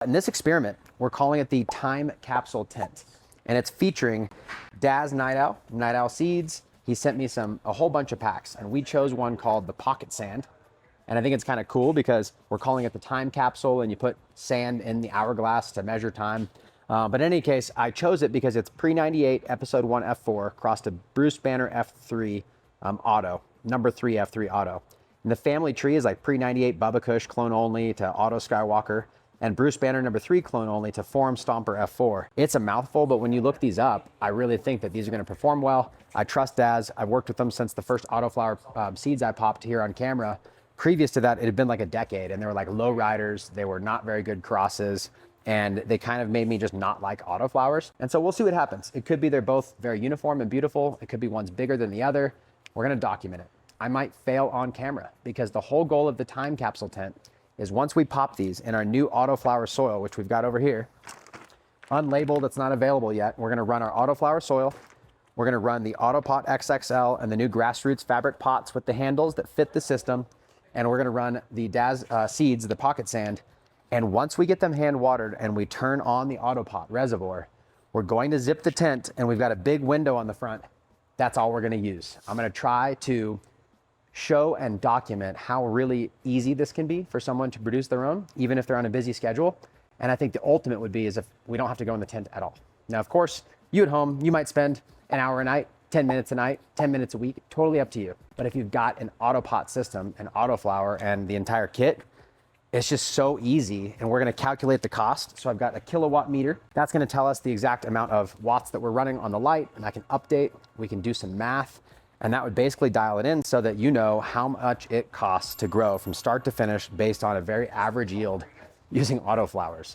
In this experiment, we're calling it the Time Capsule Tent, and it's featuring Daz Night Owl seeds. He sent me a whole bunch of packs, and we chose one called the Pocket Sand. And I think it's kind of cool because we're calling it the Time Capsule, and you put sand in the hourglass to measure time. But in any case, I chose it because it's pre-98 episode 1 F4 crossed to Bruce Banner F3 auto, number 3 F3 auto. And the family tree is like pre-98 Bubba Kush clone only to Auto Skywalker, and Bruce Banner number 3 clone only to Forum Stomper F4. It's a mouthful, but when you look these up, I really think that these are gonna perform well. I trust Daz. I've worked with them since the first Autoflower seeds I popped here on camera. Previous to that, it had been like a decade, and they were like low riders. They were not very good crosses, and they kind of made me just not like Autoflowers. And so we'll see what happens. It could be they're both very uniform and beautiful. It could be one's bigger than the other. We're gonna document it. I might fail on camera because the whole goal of the Time Capsule Tent is once we pop these in our new Autoflower soil, which we've got over here, unlabeled, it's not available yet. We're gonna run our Autoflower soil. We're gonna run the Autopot XXL and the new grassroots fabric pots with the handles that fit the system. And we're gonna run the Daz seeds, the pocket sand. And once we get them hand watered and we turn on the Autopot reservoir, we're going to zip the tent, and we've got a big window on the front. That's all we're gonna use. I'm gonna try to show and document how really easy this can be for someone to produce their own, even if they're on a busy schedule. And I think the ultimate would be is if we don't have to go in the tent at all. Now, of course, you at home, you might spend an hour a night, 10 minutes a night, 10 minutes a week, totally up to you. But if you've got an Autopot system, an Autoflower, and the entire kit, it's just so easy. And we're gonna calculate the cost. So I've got a kilowatt meter. That's gonna tell us the exact amount of watts that we're running on the light, and I can update, we can do some math, and that would basically dial it in so that you know how much it costs to grow from start to finish based on a very average yield using Autoflowers.